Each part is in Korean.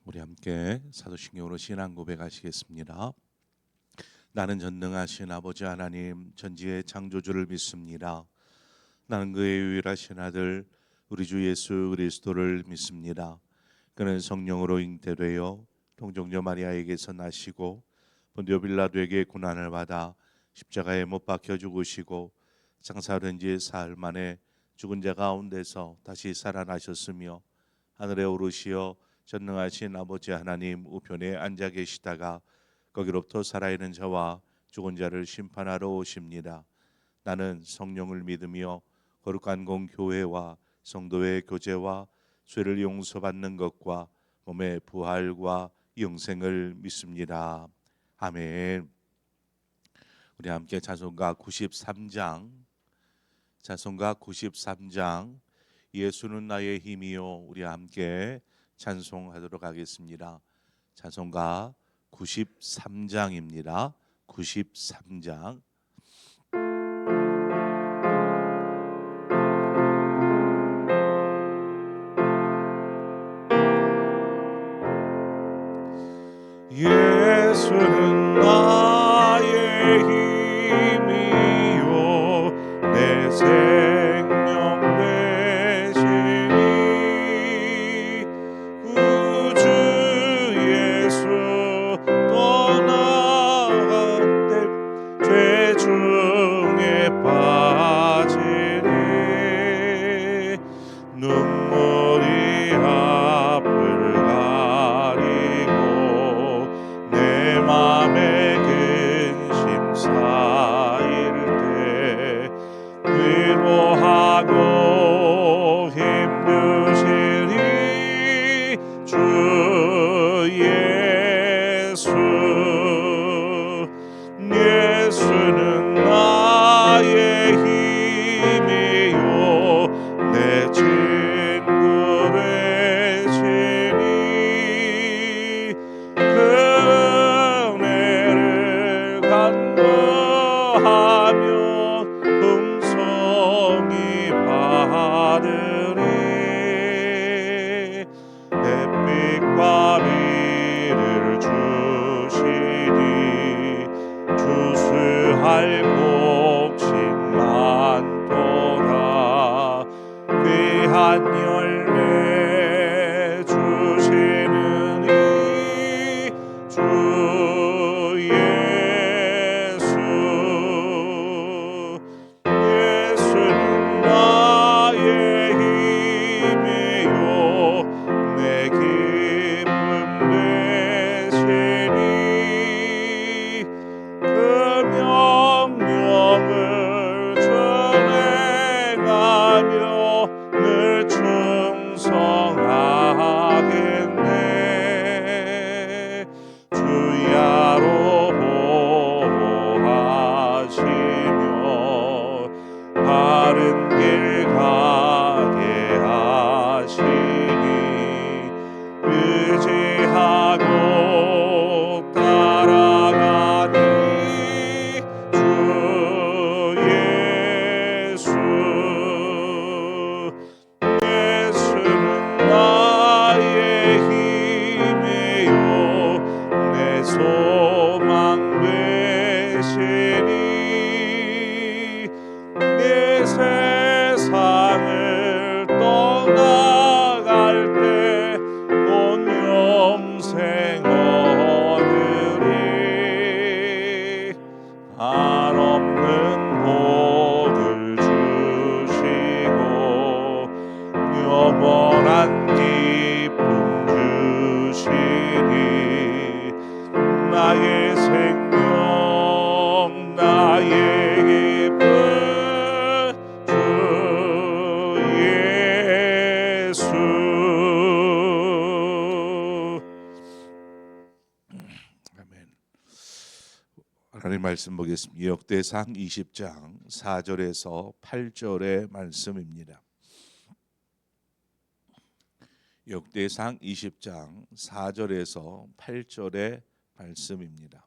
우리 함께 사도신경으로 신앙 고백하시겠습니다. 나는 전능하신 아버지 하나님 전지의 창조주를 믿습니다. 나는 그의 유일하신 아들 우리 주 예수 그리스도를 믿습니다. 그는 성령으로 잉태되어 동정녀 마리아에게서 나시고 본디오 빌라도에게 고난을 받아 십자가에 못 박혀 죽으시고 장사된 지 사흘 만에 죽은 자 가운데서 다시 살아나셨으며 하늘에 오르시어 전능하신 아버지 하나님 우편에 앉아 계시다가 거기로부터 살아있는 자와 죽은 자를 심판하러 오십니다. 나는 성령을 믿으며 거룩한 공교회와 성도의 교제와 죄를 용서받는 것과 몸의 부활과 영생을 믿습니다. 아멘. 우리 함께 찬송가 93장 예수는 나의 힘이요, 우리 함께 찬송하도록 하겠습니다. 찬송가 93장입니다. 93장. 예수는 나의 힘이요 내 생명 되시니 구주 예수 떠나갈 때 죄 중에 빠지니 눈물이 앞을 가리고 내 맘에 근심 쌓일 때 위로하고 힘주시니 주 예수는 나의 힘이요 내 친구 되시니 은혜를 간구하며 풍성히 받으리 햇빛과 비를 주시니 주스할 곡식 많도다 귀한 열매 주시느니 주 예수는 나의 힘이요 내 기쁨 되시니 그 명령을 전행하며 늘 충성하겠네 주야로 보호하시며 바른 길 가게 하시니 의지하고 따라가니 주 예수는 나의 힘이요 내 소망 되시니 내 세상을 떠나갈 때 온 영생 얻으리 한없는 복을 주시고 영원한 기쁨 주시니 나의 생명 나의 기쁨 주 예수. 아멘. 하나님 말씀 보겠습니다. 역대상 20장 4절에서 8절의 말씀입니다. 역대상 20장 4절에서 8절의 말씀입니다.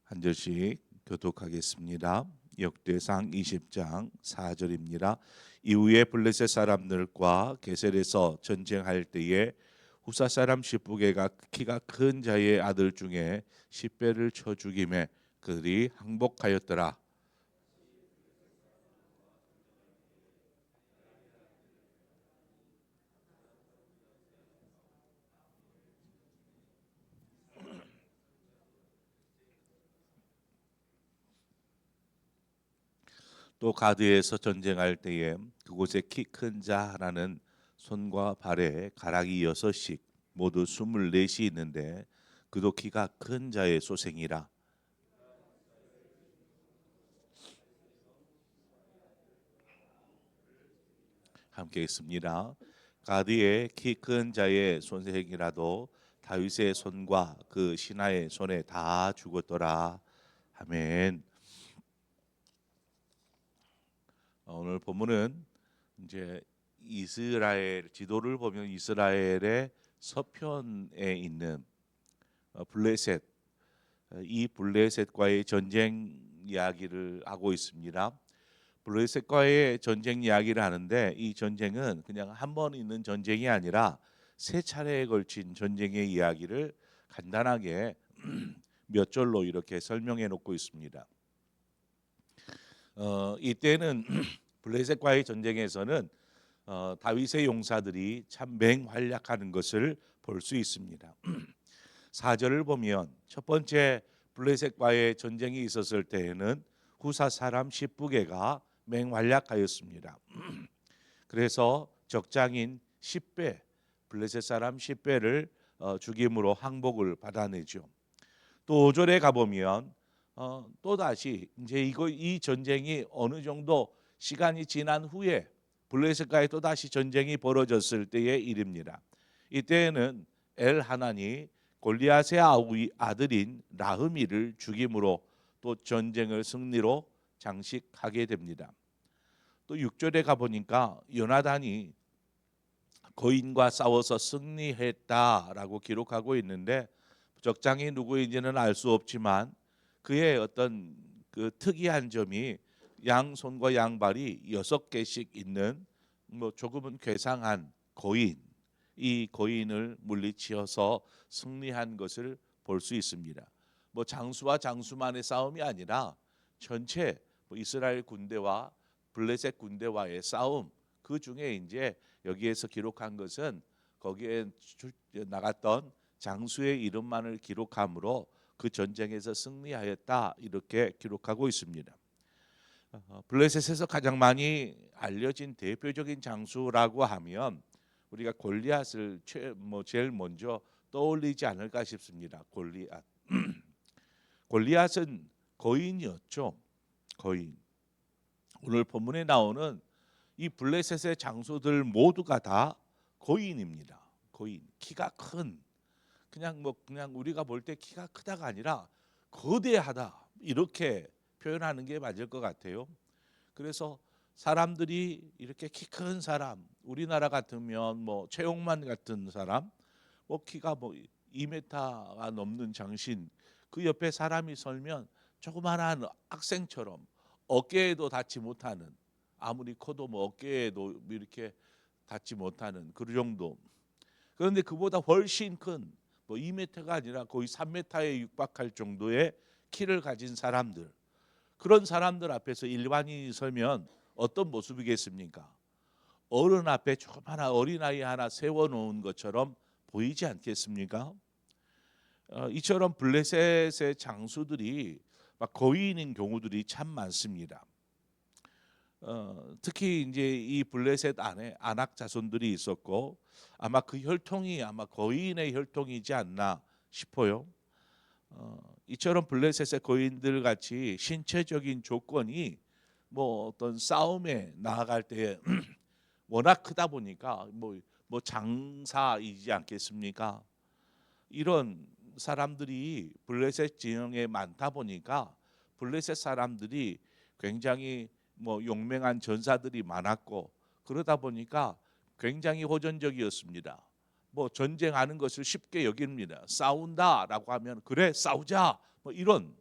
한 절씩 교독하겠습니다. 역대상 20장 4절입니다. 이후에 블레셋 사람들과 게셀에서 전쟁할 때에 후사 사람 시브게가 키가 큰 자의 아들 중에 십배를 쳐 죽임에 그들이 항복하였더라. 또 가드에서 전쟁할 때에 그곳에 키 큰 자 하나는 손과 발에 가락이 6씩 모두 24이 있는데 그도 키가 큰 자의 소생이라. 함께 있습니다. 가드의 키 큰 자의 손생이라도 다윗의 손과 그 신하의 손에 다 죽었더라. 아멘. 오늘 본문은 이제 이스라엘 지도를 보면 이스라엘의 서편에 있는 블레셋, 이 블레셋과의 전쟁 이야기를 하고 있습니다. 블레셋과의 전쟁 이야기를 하는데 이 전쟁은 그냥 한 번 있는 전쟁이 아니라 세 차례에 걸친 전쟁의 이야기를 간단하게 몇 절로 이렇게 설명해 놓고 있습니다. 이때는 블레셋과의 전쟁에서는 다윗의 용사들이 참 맹활약하는 것을 볼 수 있습니다. 4절을 보면 첫 번째 블레셋과의 전쟁이 있었을 때에는 후사 사람 십부게가 맹활약하였습니다. 그래서 적장인 10배 블레셋 사람 10배를 죽임으로 항복을 받아내죠. 또 5절에 가보면 또 다시 이제 이 전쟁이 어느 정도 시간이 지난 후에 블레셋과의 또 다시 전쟁이 벌어졌을 때의 일입니다. 이때에는 엘하난이 골리앗의 아들인 라흐미를 죽임으로 또 전쟁을 승리로 장식하게 됩니다. 또 6절에 가보니까 요나단이 거인과 싸워서 승리했다라고 기록하고 있는데 적장이 누구인지는 알 수 없지만 그의 어떤 그 특이한 점이 양손과 양발이 6개씩 있는 뭐 조금은 괴상한 거인, 이 거인을 물리치어서 승리한 것을 볼 수 있습니다. 뭐 장수와 장수만의 싸움이 아니라 전체 이스라엘 군대와 블레셋 군대와의 싸움, 그 중에 이제 여기에서 기록한 것은 거기에 나갔던 장수의 이름만을 기록함으로 그 전쟁에서 승리하였다 이렇게 기록하고 있습니다. 블레셋에서 가장 많이 알려진 대표적인 장수라고 하면 우리가 골리앗을 제일 먼저 떠올리지 않을까 싶습니다. 골리앗. 골리앗은 거인이었죠. 거인. 오늘 본문에 나오는 이 블레셋의 장수들 모두가 다 거인입니다. 거인. 키가 큰. 그냥 우리가 볼 때 키가 크다가 아니라 거대하다 이렇게 표현하는 게 맞을 것 같아요. 그래서 사람들이 이렇게 키 큰 사람, 우리나라 같으면 뭐 최용만 같은 사람, 뭐 키가 뭐 2m가 넘는 장신, 그 옆에 사람이 설면 조그마한 학생처럼 어깨에도 닿지 못하는, 아무리 커도 뭐 어깨에도 이렇게 닿지 못하는 그 정도. 그런데 그보다 훨씬 큰 뭐 2m가 아니라 거의 3m에 육박할 정도의 키를 가진 사람들, 그런 사람들 앞에서 일반인이 서면 어떤 모습이겠습니까? 어른 앞에 조그마한 어린아이 하나 세워놓은 것처럼 보이지 않겠습니까? 이처럼 블레셋의 장수들이 막 거인인 경우들이 참 많습니다. 특히 이제 이 블레셋 안에 아낙 자손들이 있었고 아마 그 혈통이 아마 거인의 혈통이지 않나 싶어요. 이처럼 블레셋의 거인들 같이 신체적인 조건이 뭐 어떤 싸움에 나아갈 때 워낙 크다 보니까 뭐 장사이지 않겠습니까? 이런 사람들이 블레셋 지형에 많다 보니까 블레셋 사람들이 굉장히 뭐 용맹한 전사들이 많았고 그러다 보니까 굉장히 호전적이었습니다. 뭐 전쟁하는 것을 쉽게 여깁니다. 싸운다라고 하면 그래 싸우자 뭐 이런.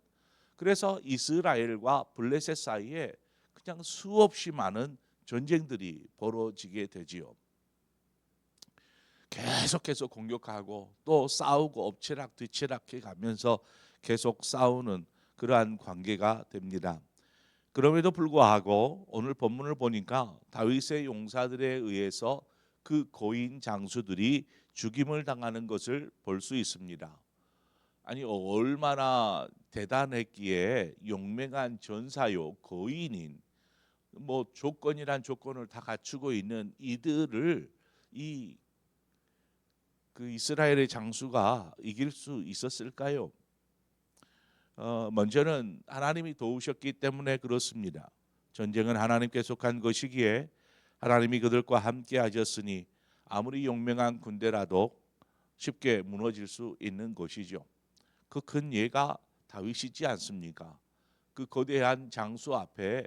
그래서 이스라엘과 블레셋 사이에 그냥 수없이 많은 전쟁들이 벌어지게 되지요. 계속해서 공격하고 또 싸우고 엎치락 뒤치락 해가면서 계속 싸우는 그러한 관계가 됩니다. 그럼에도 불구하고 오늘 본문을 보니까 다윗의 용사들에 의해서 그 고인 장수들이 죽임을 당하는 것을 볼 수 있습니다. 아니 얼마나 대단했기에 용맹한 전사요 고인인 뭐 조건이란 조건을 다 갖추고 있는 이들을 그 이스라엘의 장수가 이길 수 있었을까요? 먼저는 하나님이 도우셨기 때문에 그렇습니다. 전쟁은 하나님께 속한 것이기에 하나님이 그들과 함께 하셨으니 아무리 용맹한 군대라도 쉽게 무너질 수 있는 것이죠. 그 큰 예가 다윗이지 않습니까? 그 거대한 장수 앞에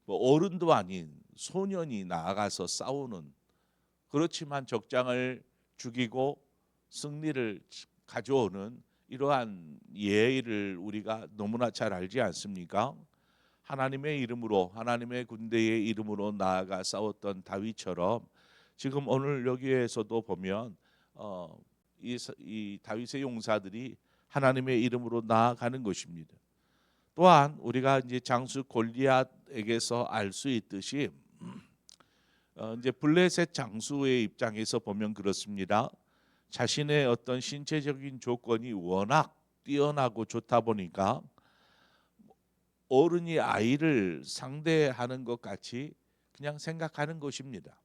뭐 어른도 아닌 소년이 나아가서 싸우는, 그렇지만 적장을 죽이고 승리를 가져오는 이러한 예의를 우리가 너무나 잘 알지 않습니까? 하나님의 이름으로, 하나님의 군대의 이름으로 나아가 싸웠던 다윗처럼 지금 오늘 여기에서도 보면 이 다윗의 용사들이 하나님의 이름으로 나아가는 것입니다. 또한 우리가 이제 장수 골리앗에게서 알 수 있듯이 이제 블레셋 장수의 입장에서 보면 그렇습니다. 자신의 어떤 신체적인 조건이 워낙 뛰어나고 좋다 보니까 어른이 아이를 상대하는 것 같이 그냥 생각하는 것입니다.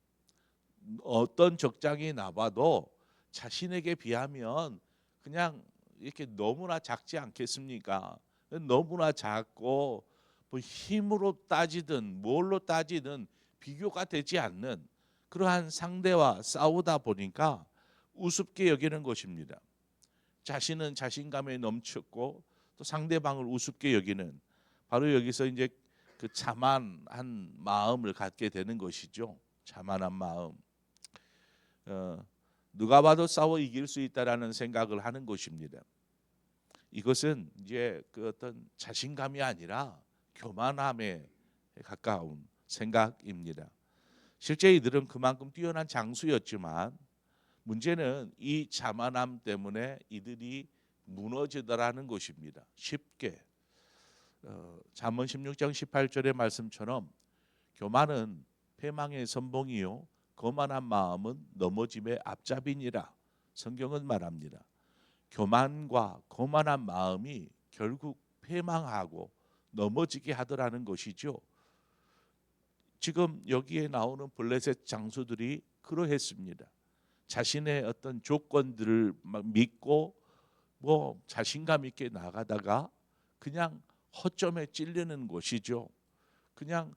어떤 적장이 나봐도 자신에게 비하면 그냥 이렇게 너무나 작지 않겠습니까? 너무나 작고 뭐 힘으로 따지든 뭘로 따지든 비교가 되지 않는 그러한 상대와 싸우다 보니까 우습게 여기는 것입니다. 자신은 자신감에 넘쳤고 또 상대방을 우습게 여기는, 바로 여기서 이제 그 자만한 마음을 갖게 되는 것이죠. 자만한 마음. 누가 봐도 싸워 이길 수 있다라는 생각을 하는 것입니다. 이것은 이제 그 어떤 자신감이 아니라 교만함에 가까운 생각입니다. 실제 이들은 그만큼 뛰어난 장수였지만 문제는 이 자만함 때문에 이들이 무너지더라는 것입니다. 쉽게. 잠언 16장 18절의 말씀처럼 교만은 패망의 선봉이요 거만한 마음은 넘어짐의 앞잡이니라 성경은 말합니다. 교만과 거만한 마음이 결국 패망하고 넘어지게 하더라는 것이죠. 지금 여기에 나오는 블레셋 장수들이 그러했습니다. 자신의 어떤 조건들을 막 믿고 뭐 자신감 있게 나가다가 그냥 허점에 찔리는 것이죠. 그냥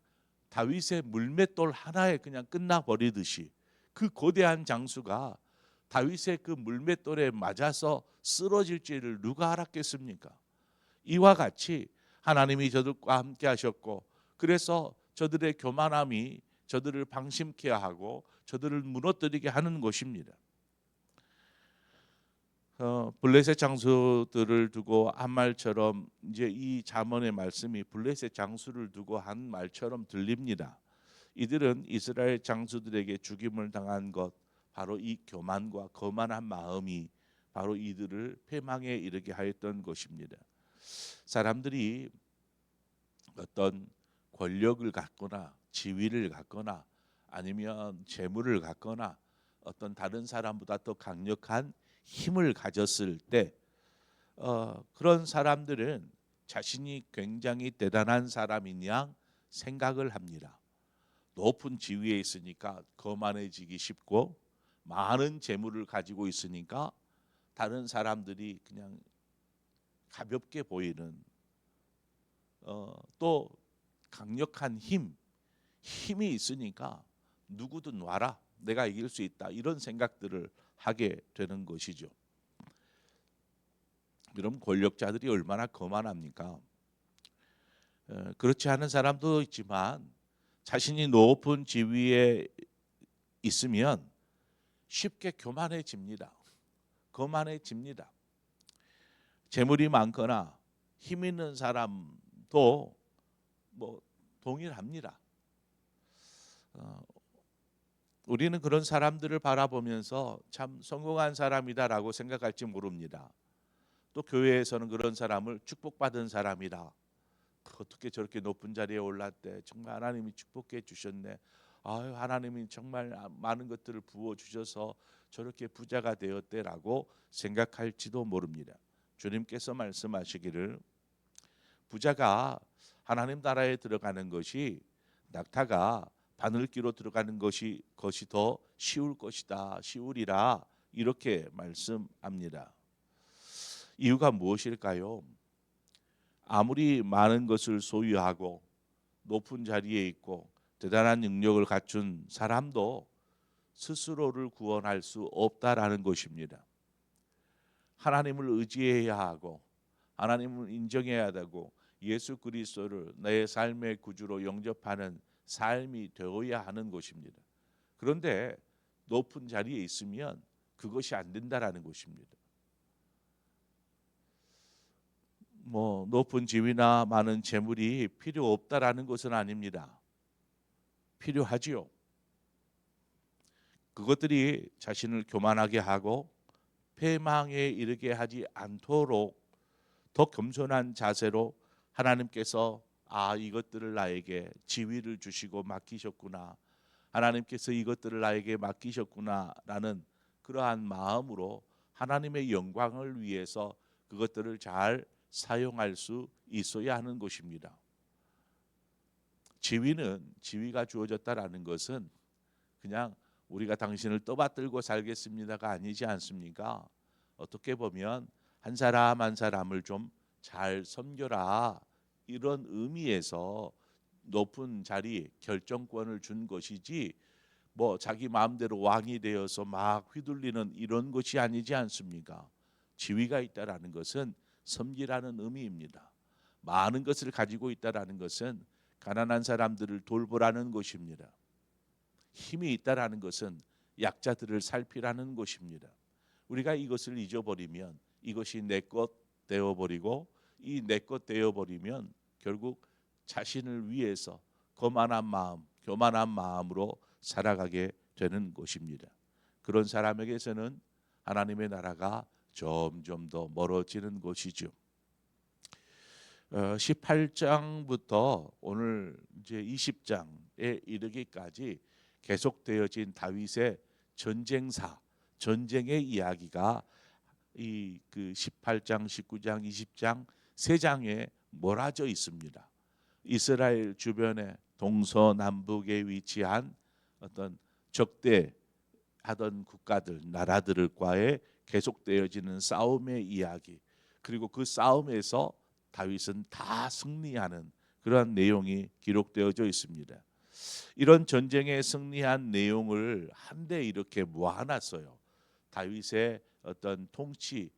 다윗의 물맷돌 하나에 그냥 끝나버리듯이 그 거대한 장수가 다윗의 그 물맷돌에 맞아서 쓰러질지를 누가 알았겠습니까? 이와 같이 하나님이 저들과 함께 하셨고 그래서 저들의 교만함이 저들을 방심케 하고 저들을 무너뜨리게 하는 것입니다. 블레셋 장수들을 두고 한 말처럼 이제 이 잠언의 말씀이 블레셋 장수를 두고 한 말처럼 들립니다. 이들은 이스라엘 장수들에게 죽임을 당한 것, 바로 이 교만과 거만한 마음이 바로 이들을 패망에 이르게 하였던 것입니다. 사람들이 어떤 권력을 갖거나 지위를 갖거나 아니면 재물을 갖거나 어떤 다른 사람보다 더 강력한 힘을 가졌을 때 그런 사람들은 자신이 굉장히 대단한 사람인 양 생각을 합니다. 높은 지위에 있으니까 거만해지기 쉽고 많은 재물을 가지고 있으니까 다른 사람들이 그냥 가볍게 보이는 또 강력한 힘이 있으니까 누구든 와라 내가 이길 수 있다 이런 생각들을 하게 되는 것이죠. 그럼 권력자들이 얼마나 거만합니까? 그렇지 않은 사람도 있지만 자신이 높은 지위에 있으면 쉽게 교만해집니다. 거만해집니다. 재물이 많거나 힘 있는 사람도 뭐 동일합니다. 우리는 그런 사람들을 바라보면서 참 성공한 사람이다라고 생각할지 모릅니다. 또 교회에서는 그런 사람을 축복받은 사람이다. 어떻게 저렇게 높은 자리에 올랐대. 정말 하나님이 축복해 주셨네. 아유, 하나님이 정말 많은 것들을 부어 주셔서 저렇게 부자가 되었대라고 생각할지도 모릅니다. 주님께서 말씀하시기를 부자가 하나님 나라에 들어가는 것이 낙타가 바늘기로 들어가는 것이 더 쉬울 것이다. 쉬우리라 이렇게 말씀합니다. 이유가 무엇일까요? 아무리 많은 것을 소유하고 높은 자리에 있고 대단한 능력을 갖춘 사람도 스스로를 구원할 수 없다라는 것입니다. 하나님을 의지해야 하고 하나님을 인정해야 되고 예수 그리스도를 내 삶의 구주로 영접하는 삶이 되어야 하는 것입니다. 그런데 높은 자리에 있으면 그것이 안 된다라는 것입니다. 뭐 높은 지위나 많은 재물이 필요 없다라는 것은 아닙니다. 필요하지요. 그것들이 자신을 교만하게 하고 패망에 이르게 하지 않도록 더 겸손한 자세로 하나님께서 이것들을 나에게 지위를 주시고 맡기셨구나. 하나님께서 이것들을 나에게 맡기셨구나라는 그러한 마음으로 하나님의 영광을 위해서 그것들을 잘 사용할 수 있어야 하는 것입니다. 지위가 주어졌다라는 것은 그냥 우리가 당신을 떠받들고 살겠습니다가 아니지 않습니까? 어떻게 보면 한 사람 한 사람을 좀 잘 섬겨라 이런 의미에서 높은 자리 결정권을 준 것이지 뭐 자기 마음대로 왕이 되어서 막 휘둘리는 이런 것이 아니지 않습니까? 지위가 있다라는 것은 섬기라는 의미입니다. 많은 것을 가지고 있다라는 것은 가난한 사람들을 돌보라는 것입니다. 힘이 있다라는 것은 약자들을 살피라는 것입니다. 우리가 이것을 잊어버리면 이것이 내 것 되어버리고 이 내 것 되어버리면 결국 자신을 위해서 거만한 마음, 교만한 마음으로 살아가게 되는 것입니다. 그런 사람에게서는 하나님의 나라가 점점 더 멀어지는 것이죠. 18장부터 오늘 이제 20장에 이르기까지 계속되어진 다윗의 전쟁의 이야기가 이 그 18장, 19장, 20장 세 장에 몰아져 있습니다. 이스라엘 주변에 동서남북에 위치한 어떤 적대하던 국가들, 나라들과의 계속되어지는 싸움의 이야기, 그리고 그 싸움에서 다윗은 다 승리하는 그러한 내용이 기록되어져 있습니다. 이런 전쟁에 승리한 내용을 한데 이렇게 모아놨어요. 다윗의 어떤 통치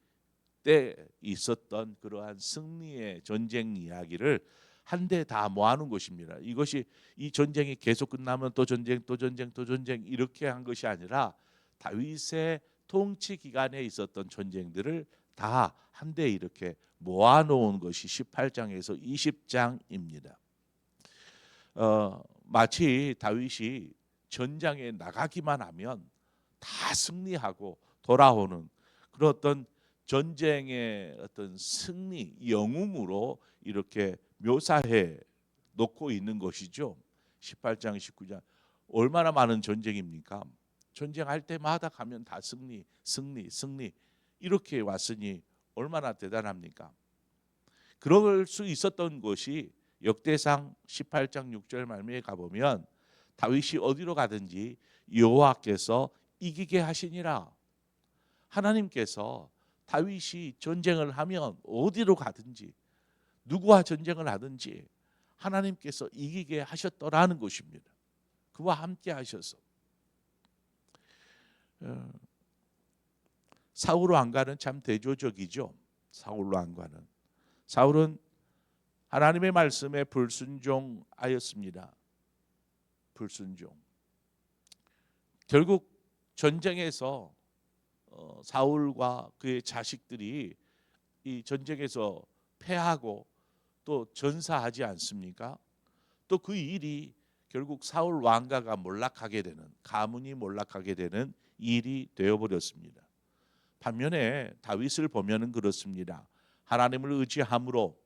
때 있었던 그러한 승리의 전쟁 이야기를 한데 다 모아놓은 것입니다. 이것이 이 전쟁이 계속 끝나면 또 전쟁, 또 전쟁, 또 전쟁 이렇게 한 것이 아니라 다윗의 통치 기간에 있었던 전쟁들을 다 한데 이렇게 모아놓은 것이 18장에서 20장입니다. 마치 다윗이 전장에 나가기만 하면 다 승리하고 돌아오는 그런 어떤 전쟁의 어떤 승리, 영웅으로 이렇게 묘사해 놓고 있는 것이죠. 18장, 19장 얼마나 많은 전쟁입니까? 전쟁할 때마다 가면 다 승리 이렇게 왔으니 얼마나 대단합니까? 그럴 수 있었던 것이 역대상 18장 6절 말미에 가보면 다윗이 어디로 가든지 여호와께서 이기게 하시니라. 하나님께서 다윗이 전쟁을 하면 어디로 가든지 누구와 전쟁을 하든지 하나님께서 이기게 하셨더라는 것입니다. 그와 함께 하셔서 사울 왕과는 참 대조적이죠. 사울 왕과는 사울은 하나님의 말씀에 불순종하였습니다. 불순종. 결국 전쟁에서 사울과 그의 자식들이 이 전쟁에서 패하고 또 전사하지 않습니까? 또 그 일이 결국 사울 왕가가 몰락하게 되는, 가문이 몰락하게 되는 일이 되어버렸습니다. 반면에 다윗을 보면은 그렇습니다. 하나님을 의지함으로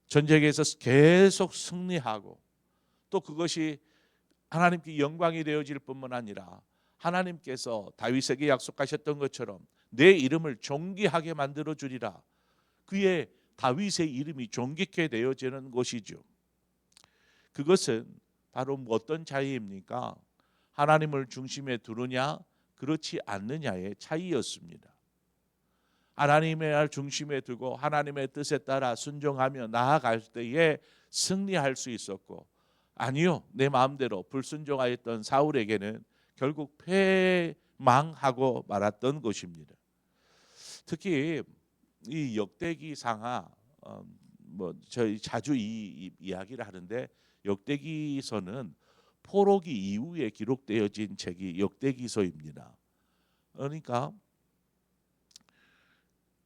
전쟁에서 계속 승리하고 또 그것이 하나님께 영광이 되어질 뿐만 아니라 하나님께서 다윗에게 약속하셨던 것처럼 내 이름을 존귀하게 만들어 주리라. 그의 다윗의 이름이 존귀케 되어지는 것이죠. 그것은 바로 어떤 차이입니까? 하나님을 중심에 두느냐 그렇지 않느냐의 차이였습니다. 하나님의 중심에 두고 하나님의 뜻에 따라 순종하며 나아갈 때에 승리할 수 있었고, 아니요, 내 마음대로 불순종하였던 사울에게는 결국 패망하고 말았던 것입니다. 특히 이 역대기상하, 저희 자주 이 이야기를 하는데, 역대기서는 포로기 이후에 기록되어진 책이 역대기서입니다. 그러니까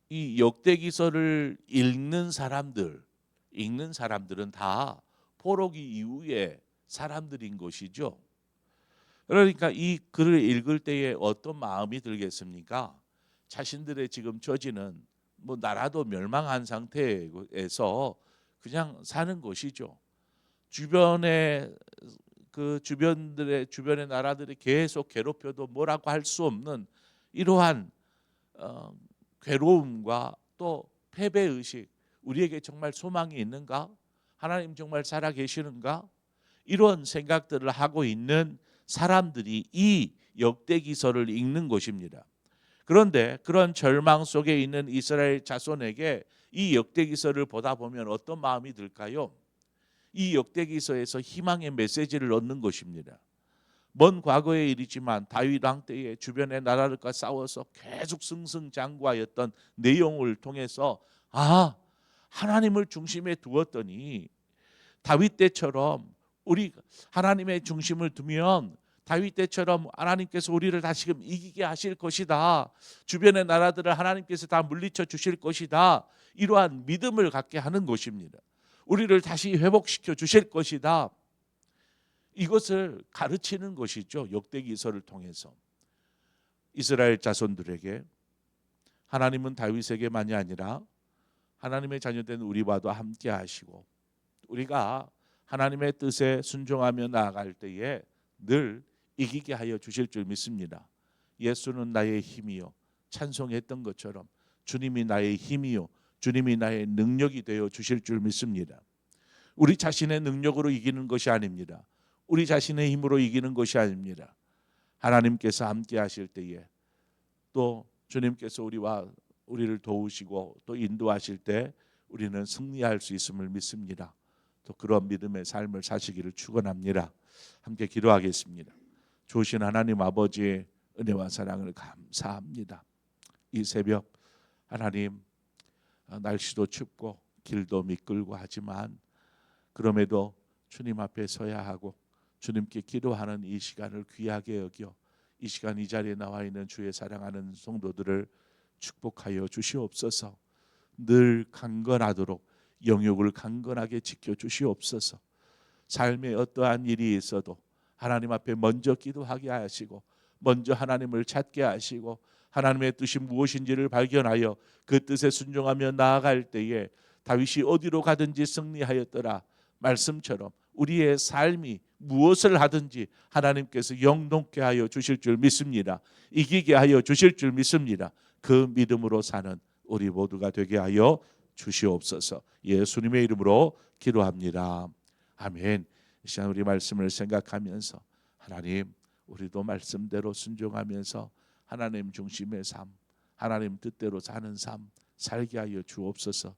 이 역대기서를 읽는 사람들은 다 포로기 이후의 사람들인 것이죠. 그러니까 이 글을 읽을 때에 어떤 마음이 들겠습니까? 자신들의 지금 처지는 나라도 멸망한 상태에서 그냥 사는 것이죠. 주변의 주변의 나라들이 계속 괴롭혀도 뭐라고 할 수 없는 이러한 괴로움과 또 패배 의식, 우리에게 정말 소망이 있는가? 하나님 정말 살아 계시는가? 이런 생각들을 하고 있는 사람들이 이 역대기서를 읽는 것입니다. 그런데 그런 절망 속에 있는 이스라엘 자손에게 이 역대기서를 보다 보면 어떤 마음이 들까요? 이 역대기서에서 희망의 메시지를 얻는 것입니다. 먼 과거의 일이지만 다윗 왕 때에 주변의 나라들과 싸워서 계속 승승장구하였던 내용을 통해서 하나님을 중심에 두었더니 다윗 때처럼 우리 하나님의 중심을 두면 다윗 때처럼 하나님께서 우리를 다시금 이기게 하실 것이다. 주변의 나라들을 하나님께서 다 물리쳐 주실 것이다. 이러한 믿음을 갖게 하는 것입니다. 우리를 다시 회복시켜 주실 것이다. 이것을 가르치는 것이죠. 역대기서를 통해서 이스라엘 자손들에게 하나님은 다윗에게만이 아니라 하나님의 자녀된 우리와도 함께 하시고 우리가 하나님의 뜻에 순종하며 나아갈 때에 늘 이기게 하여 주실 줄 믿습니다. 예수는 나의 힘이요, 찬송했던 것처럼 주님이 나의 힘이요, 주님이 나의 능력이 되어 주실 줄 믿습니다. 우리 자신의 능력으로 이기는 것이 아닙니다. 우리 자신의 힘으로 이기는 것이 아닙니다. 하나님께서 함께 하실 때에 또 주님께서 우리를 도우시고 또 인도하실 때 우리는 승리할 수 있음을 믿습니다. 또 그런 믿음의 삶을 사시기를 축원합니다. 함께 기도하겠습니다. 좋으신 하나님 아버지의 은혜와 사랑을 감사합니다. 이 새벽 하나님, 날씨도 춥고 길도 미끌고 하지만 그럼에도 주님 앞에 서야 하고 주님께 기도하는 이 시간을 귀하게 여겨 이 시간 이 자리에 나와 있는 주의 사랑하는 성도들을 축복하여 주시옵소서. 늘 강건하도록 영역을 강건하게 지켜주시옵소서. 삶에 어떠한 일이 있어도 하나님 앞에 먼저 기도하게 하시고 먼저 하나님을 찾게 하시고 하나님의 뜻이 무엇인지를 발견하여 그 뜻에 순종하며 나아갈 때에 다윗이 어디로 가든지 승리하였더라 말씀처럼 우리의 삶이 무엇을 하든지 하나님께서 영동케 하여 주실 줄 믿습니다. 이기게 하여 주실 줄 믿습니다. 그 믿음으로 사는 우리 모두가 되게 하여 주시옵소서. 예수님의 이름으로 기도합니다. 아멘. 이 시간 우리 말씀을 생각하면서 하나님, 우리도 말씀대로 순종하면서 하나님 중심의 삶, 하나님 뜻대로 사는 삶 살게 하여 주옵소서.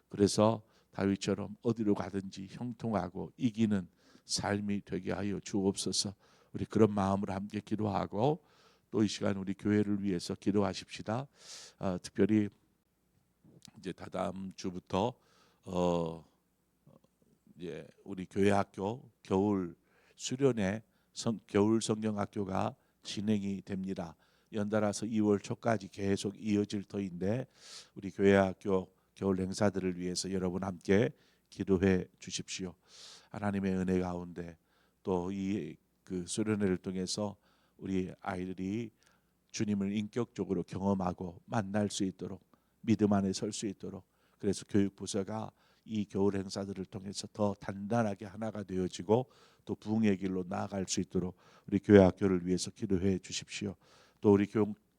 그래서 다윗처럼 어디로 가든지 형통하고 이기는 삶이 되게 하여 주옵소서. 우리 그런 마음으로 함께 기도하고 또 이 시간 우리 교회를 위해서 기도하십시다. 특별히 이제 다다음 주부터 이제 우리 교회 학교 겨울 수련회 겨울 성경학교가 진행이 됩니다. 연달아서 2월 초까지 계속 이어질 터인데 우리 교회 학교 겨울 행사들을 위해서 여러분 함께 기도해 주십시오. 하나님의 은혜 가운데 또 이 그 수련회를 통해서 우리 아이들이 주님을 인격적으로 경험하고 만날 수 있도록 믿음 안에 설 수 있도록, 그래서 교육부서가 이 겨울 행사들을 통해서 더 단단하게 하나가 되어지고 또 부흥의 길로 나아갈 수 있도록 우리 교회 학교를 위해서 기도해 주십시오. 또 우리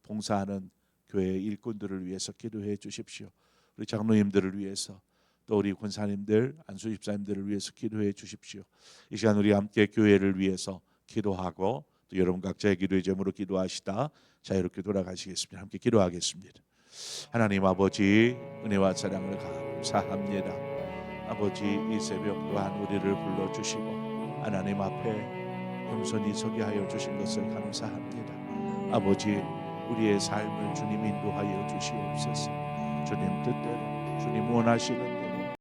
봉사하는 교회 일꾼들을 위해서 기도해 주십시오. 우리 장로님들을 위해서, 또 우리 권사님들, 안수 집사님들을 위해서 기도해 주십시오. 이 시간 우리 함께 교회를 위해서 기도하고 또 여러분 각자의 기도의 제목으로 기도하시다 자유롭게 돌아가시겠습니다. 함께 기도하겠습니다. 하나님 아버지, 은혜와 사랑을 감사합니다. 아버지, 이 새벽 또한 우리를 불러주시고 하나님 앞에 겸손히 서게 하여 주신 것을 감사합니다. 아버지, 우리의 삶을 주님 인도하여 주시옵소서. 주님 뜻대로, 주님 원하시는 대로